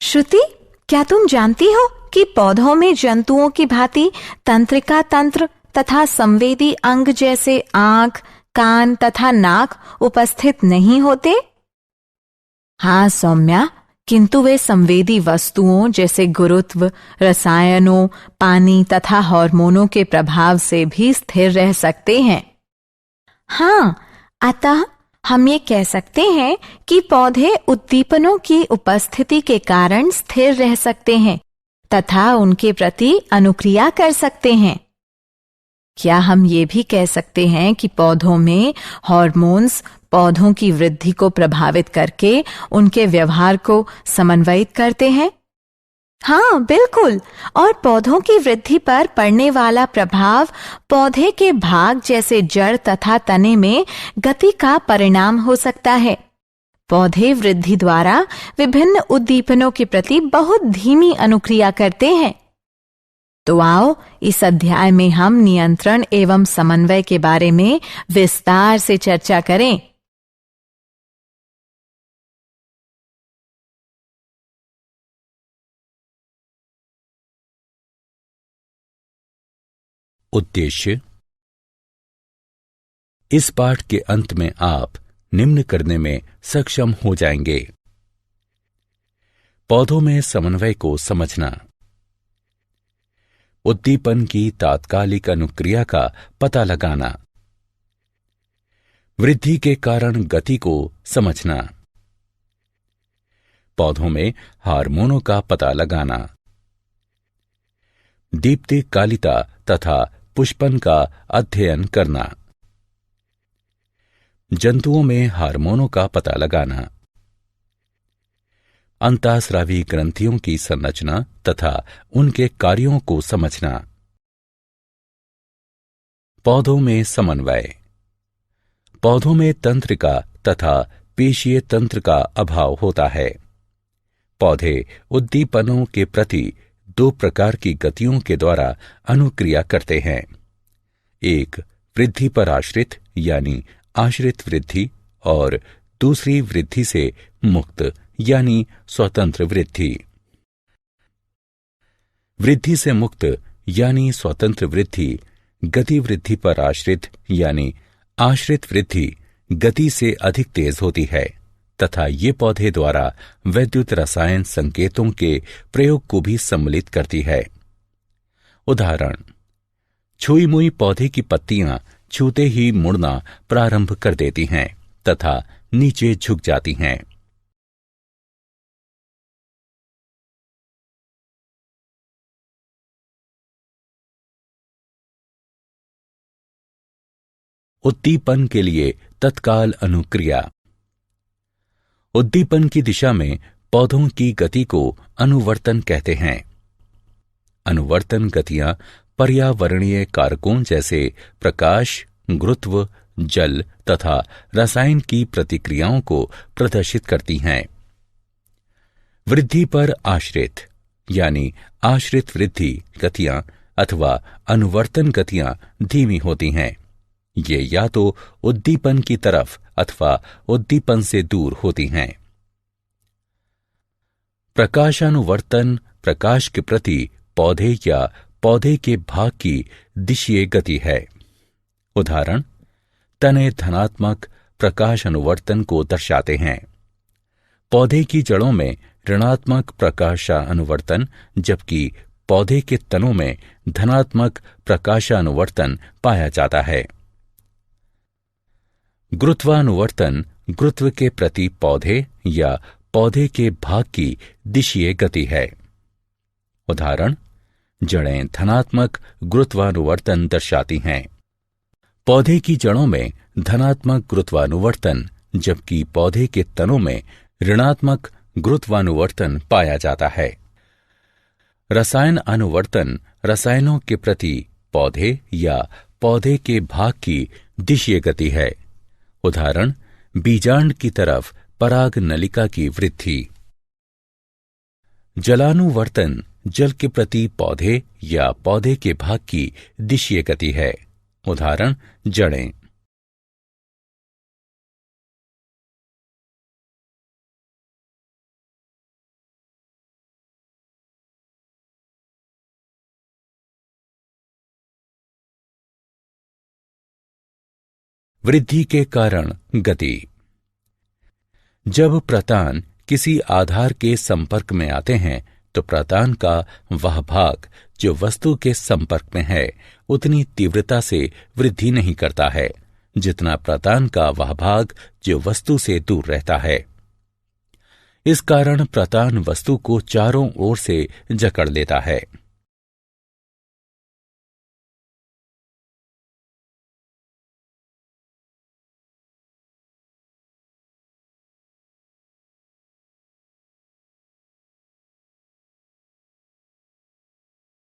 श्रुति, क्या तुम जानती हो कि पौधों में जंतुओं की भांति तंत्रिका तंत्र तथा संवेदी अंग जैसे आंख, कान तथा नाक उपस्थित नहीं होते? हाँ सौम्या, किंतु वे संवेदी वस्तुओं जैसे गुरुत्व, रसायनों, पानी तथा हार्मोनों के प्रभाव से भी स्थिर रह सकते हैं। हाँ, अतः हम ये कह सकते हैं कि पौधे उद्दीपनों की उपस्थिति के कारण स्थिर रह सकते हैं तथा उनके प्रति अनुक्रिया कर सकते हैं। क्या हम ये भी कह सकते हैं कि पौधों में हार्मोन्स पौधों की वृद्धि को प्रभावित करके उनके व्यवहार को समन्वयित करते हैं? हाँ बिल्कुल, और पौधों की वृद्धि पर पड़ने वाला प्रभाव पौधे के भाग जैसे जड़ तथा तने में गति का परिणाम हो सकता है। पौधे वृद्धि द्वारा विभिन्न उद्दीपनों के प्रति बहुत धीमी अनुक्रिया करते हैं। तो आओ इस अध्याय में हम नियंत्रण एवं समन्वय के बारे में विस्तार से चर्चा करें। उद्देश्य। इस पाठ के अंत में आप निम्न करने में सक्षम हो जाएंगे: पौधों में समन्वय को समझना, उद्दीपन की तात्कालिक अनुक्रिया का पता लगाना, वृद्धि के कारण गति को समझना, पौधों में हार्मोनों का पता लगाना, दीप्तिकालिता तथा पुष्पन का अध्ययन करना, जंतुओं में हार्मोनों का पता लगाना, अंतःस्रावी ग्रंथियों की संरचना तथा उनके कार्यों को समझना। पौधों में समन्वय। पौधों में तंत्रिका तथा पेशीय तंत्र का अभाव होता है। पौधे उद्दीपनों के प्रति दो प्रकार की गतियों के द्वारा अनुक्रिया करते हैं: एक वृद्धि पर आश्रित यानी आश्रित वृद्धि, और दूसरी वृद्धि से मुक्त यानी स्वतंत्र वृद्धि। वृद्धि से मुक्त यानी स्वतंत्र वृद्धि गति वृद्धि पर आश्रित यानी आश्रित वृद्धि गति से अधिक तेज होती है तथा ये पौधे द्वारा वैद्युत रसायन संकेतों के प्रयोग को भी सम्मिलित करती है। उदाहरण: छुई मुई पौधे की पत्तियां छूते ही मुड़ना प्रारंभ कर देती हैं तथा नीचे झुक जाती हैं। उद्दीपन के लिए तत्काल अनुक्रिया। उद्दीपन की दिशा में पौधों की गति को अनुवर्तन कहते हैं। अनुवर्तन गतियां पर्यावरणीय कारकों जैसे प्रकाश, गुरुत्व, जल तथा रसायन की प्रतिक्रियाओं को प्रदर्शित करती हैं। वृद्धि पर आश्रित यानी आश्रित वृद्धि गतियां अथवा अनुवर्तन गतियां धीमी होती हैं। ये या तो उद्दीपन की तरफ अथवा उद्दीपन से दूर होती हैं। प्रकाशानुवर्तन प्रकाश के प्रति पौधे या पौधे के भाग की दिशीय गति है। उदाहरण: तने धनात्मक प्रकाश अनुवर्तन को दर्शाते हैं। पौधे की जड़ों में ऋणात्मक प्रकाशानुवर्तन, जबकि पौधे के तनों में धनात्मक प्रकाशानुवर्तन पाया जाता है। गुरुत्वानुवर्तन गुरुत्व के प्रति पौधे या पौधे के भाग की दिशीय गति है। उदाहरण: जड़ें धनात्मक गुरुत्वानुवर्तन दर्शाती हैं। पौधे की जड़ों में धनात्मक गुरुत्वानुवर्तन, जबकि पौधे के तनों में ऋणात्मक गुरुत्वानुवर्तन पाया जाता है। रसायन अनुवर्तन रसायनों के प्रति पौधे या पौधे के भाग की दिशीय गति है। उदाहरण: बीजांड की तरफ पराग नलिका की वृद्धि। जलानुवर्तन जल के प्रति पौधे या पौधे के भाग की दिशीय गति है। उदाहरण: जड़ें। वृद्धि के कारण गति। जब प्रतान किसी आधार के संपर्क में आते हैं तो प्रतान का वह भाग जो वस्तु के संपर्क में है उतनी तीव्रता से वृद्धि नहीं करता है जितना प्रतान का वह भाग जो वस्तु से दूर रहता है। इस कारण प्रतान वस्तु को चारों ओर से जकड़ लेता है।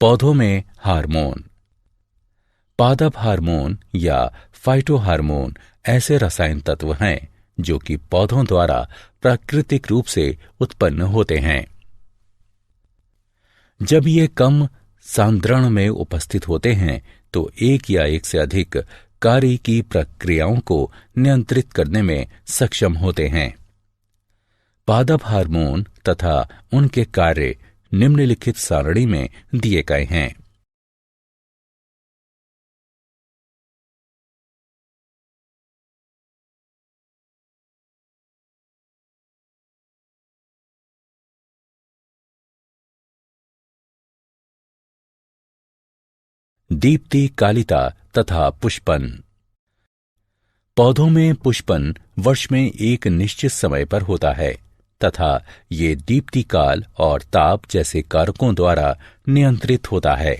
पौधों में हार्मोन। पादप हार्मोन या फाइटोहार्मोन ऐसे रसायन तत्व हैं जो कि पौधों द्वारा प्राकृतिक रूप से उत्पन्न होते हैं। जब ये कम सांद्रण में उपस्थित होते हैं तो एक या एक से अधिक कार्य की प्रक्रियाओं को नियंत्रित करने में सक्षम होते हैं। पादप हार्मोन तथा उनके कार्य निम्नलिखित सारणी में दिए गए हैं। दीप्ति कालिता तथा पुष्पन। पौधों में पुष्पन वर्ष में एक निश्चित समय पर होता है तथा ये दीप्ति काल और ताप जैसे कारकों द्वारा नियंत्रित होता है।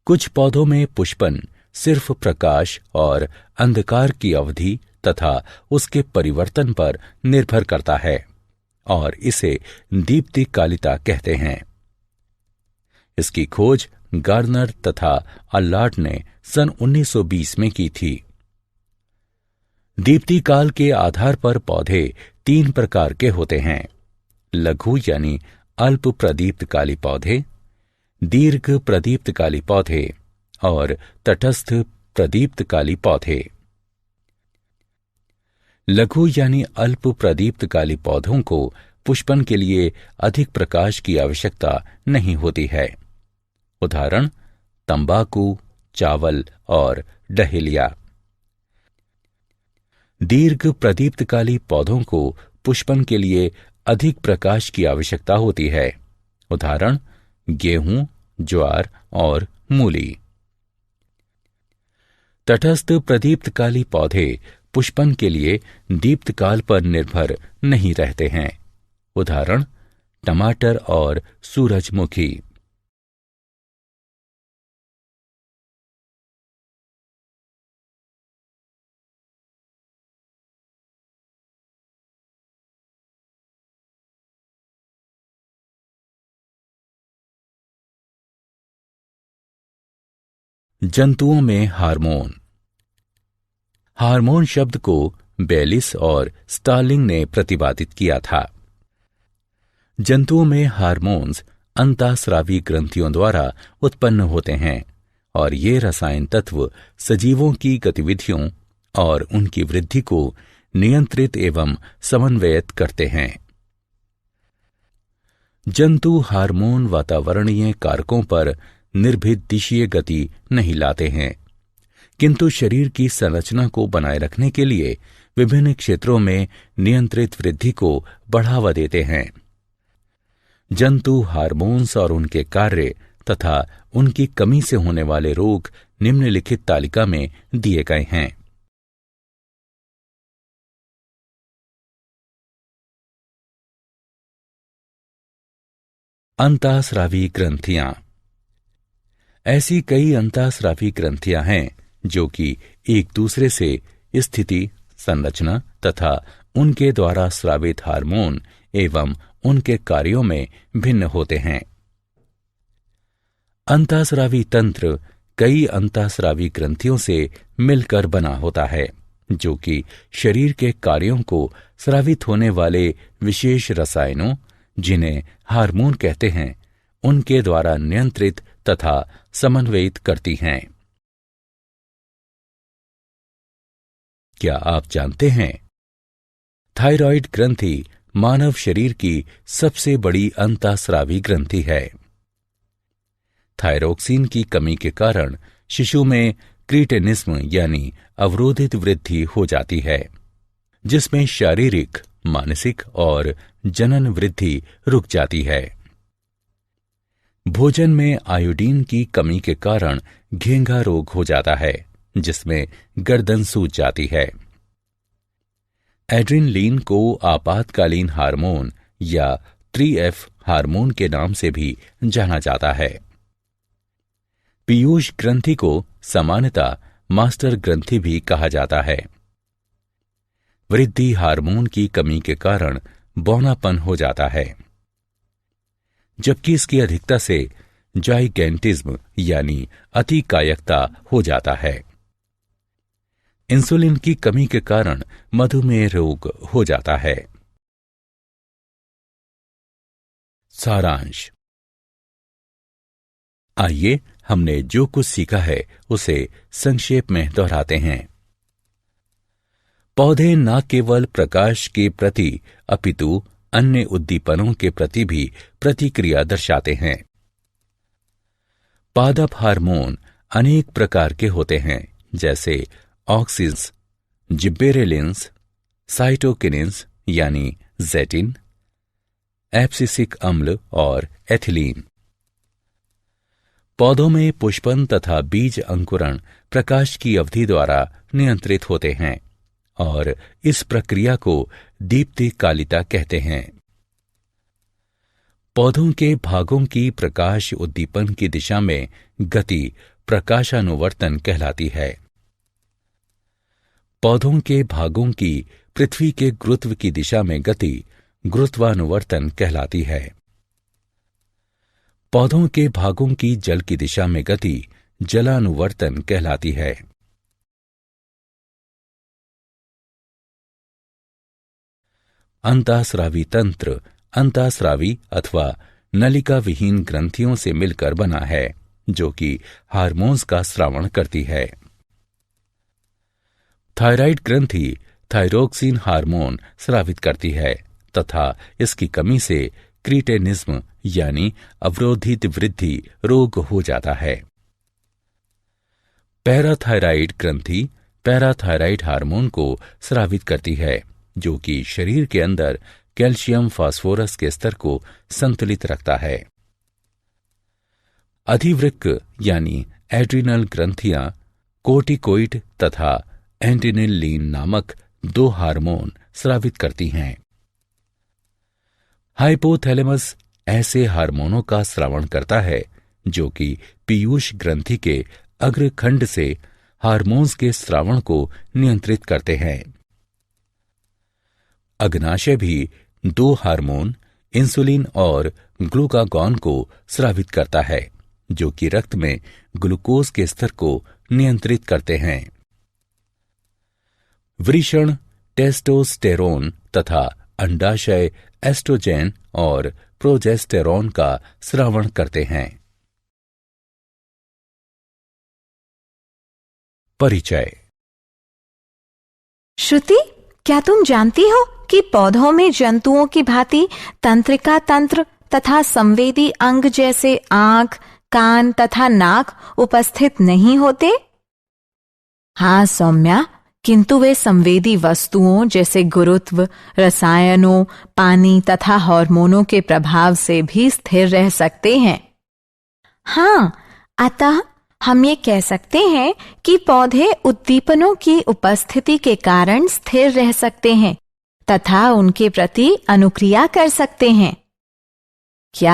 कुछ पौधों में पुष्पन सिर्फ प्रकाश और अंधकार की अवधि तथा उसके परिवर्तन पर निर्भर करता है और इसे दीप्ति कालिता कहते हैं। इसकी खोज गार्नर तथा अल्लार्ट ने सन 1920 में की थी। दीप्ति काल के आधार पर पौधे 3 प्रकार के होते हैं: लघु यानी अल्प प्रदीप्तकाली पौधे, दीर्घ प्रदीप्तकाली पौधे और तटस्थ प्रदीप्तकाली पौधे। लघु यानी अल्प प्रदीप्तकाली पौधों को पुष्पन के लिए अधिक प्रकाश की आवश्यकता नहीं होती है। उदाहरण तंबाकू, चावल और डहेलिया। दीर्घ प्रदीप्तकाली पौधों को पुष्पन के लिए अधिक प्रकाश की आवश्यकता होती है। उदाहरण गेहूं, ज्वार और मूली। तटस्थ प्रदीप्तकाली पौधे पुष्पन के लिए दीप्तकाल पर निर्भर नहीं रहते हैं। उदाहरण टमाटर और सूरजमुखी। जंतुओं में हार्मोन। हार्मोन शब्द को बेलिस और स्टार्लिंग ने प्रतिपादित किया था। जंतुओं में हार्मोन्स अंतःस्रावी ग्रंथियों द्वारा उत्पन्न होते हैं और ये रसायन तत्व सजीवों की गतिविधियों और उनकी वृद्धि को नियंत्रित एवं समन्वयित करते हैं। जंतु हार्मोन वातावरणीय कारकों पर निर्भीत दिशीय गति नहीं लाते हैं, किंतु शरीर की संरचना को बनाए रखने के लिए विभिन्न क्षेत्रों में नियंत्रित वृद्धि को बढ़ावा देते हैं। जंतु हार्मोन्स और उनके कार्य तथा उनकी कमी से होने वाले रोग निम्नलिखित तालिका में दिए गए हैं। अंतःस्रावी ग्रंथियां। ऐसी कई अंतःस्रावी ग्रंथियां हैं जो कि एक दूसरे से स्थिति, संरचना तथा उनके द्वारा स्रावित हार्मोन एवं उनके कार्यों में भिन्न होते हैं। अंतःस्रावी तंत्र कई अंतःस्रावी ग्रंथियों से मिलकर बना होता है जो कि शरीर के कार्यों को स्रावित होने वाले विशेष रसायनों, जिन्हें हार्मोन कहते हैं, उनके द्वारा नियंत्रित तथा समन्वयित करती हैं। क्या आप जानते हैं थायराइड ग्रंथि मानव शरीर की सबसे बड़ी अंतःस्रावी ग्रंथि है। थायरोक्सिन की कमी के कारण शिशु में क्रीटेनिज्म यानी अवरोधित वृद्धि हो जाती है, जिसमें शारीरिक, मानसिक और जनन वृद्धि रुक जाती है। भोजन में आयोडीन की कमी के कारण घेंघा रोग हो जाता है, जिसमें गर्दन सूज जाती है। एड्रेनलिन को आपातकालीन हार्मोन या 3F हार्मोन के नाम से भी जाना जाता है। पीयूष ग्रंथि को सामान्यतः मास्टर ग्रंथि भी कहा जाता है। वृद्धि हार्मोन की कमी के कारण बौनापन हो जाता है, जबकि इसकी अधिकता से जाइगेंटिज्म यानी अतिकायकता हो जाता है। इंसुलिन की कमी के कारण मधुमेह रोग हो जाता है। सारांश। आइए हमने जो कुछ सीखा है उसे संक्षेप में दोहराते हैं। पौधे न केवल प्रकाश के प्रति अपितु अन्य उद्दीपनों के प्रति भी प्रतिक्रिया दर्शाते हैं। पादप हार्मोन अनेक प्रकार के होते हैं, जैसे ऑक्सिन्स, जिब्बेरेलिन्स, साइटोकिनिन्स यानी जेटिन, एब्सिसिक अम्ल और एथिलीन। पौधों में पुष्पन तथा बीज अंकुरण प्रकाश की अवधि द्वारा नियंत्रित होते हैं और इस प्रक्रिया को दीप्तिकालिता कहते हैं। पौधों के भागों की प्रकाश उद्दीपन की दिशा में गति प्रकाशानुवर्तन कहलाती है। पौधों के भागों की पृथ्वी के गुरुत्व की दिशा में गति गुरुत्वानुवर्तन कहलाती है। पौधों के भागों की जल की दिशा में गति जलानुवर्तन कहलाती है। अंतःस्रावी तंत्र अंतःस्रावी अथवा नलिका विहीन ग्रंथियों से मिलकर बना है, जो कि हार्मोन्स का स्रावण करती है। थायराइड ग्रंथि थायरोक्सिन हार्मोन स्रावित करती है तथा इसकी कमी से क्रीटेनिज्म यानी अवरोधित वृद्धि रोग हो जाता है। पैराथायराइड ग्रंथि पैराथायराइड हार्मोन को स्रावित करती है, जो कि शरीर के अंदर कैल्शियम फास्फोरस के स्तर को संतुलित रखता है। अधिवृक्क यानी एड्रिनल ग्रंथियां कोर्टिकोइड तथा एड्रेनलिन नामक 2 हार्मोन स्रावित करती हैं। हाइपोथैलेमस ऐसे हार्मोनों का स्रावण करता है जो कि पीयूष ग्रंथि के अग्रखंड से हार्मोन्स के स्रावण को नियंत्रित करते हैं। अग्नाशय भी 2 हार्मोन इंसुलिन और ग्लूकागॉन को स्रावित करता है, जो कि रक्त में ग्लूकोज के स्तर को नियंत्रित करते हैं। वृषण टेस्टोस्टेरोन तथा अंडाशय एस्ट्रोजेन और प्रोजेस्टेरोन का स्रावण करते हैं। परिचय। श्रुति, क्या तुम जानती हो कि पौधों में जंतुओं की भांति तंत्रिका तंत्र तथा संवेदी अंग जैसे आंख, कान तथा नाक उपस्थित नहीं होते? हाँ सौम्या, किंतु वे संवेदी वस्तुओं जैसे गुरुत्व, रसायनों, पानी तथा हार्मोनों के प्रभाव से भी स्थिर रह सकते हैं। हाँ, अतः हम ये कह सकते हैं कि पौधे उद्दीपनों की उपस्थिति के कारण स्थिर रह सकते हैं तथा उनके प्रति अनुक्रिया कर सकते हैं। क्या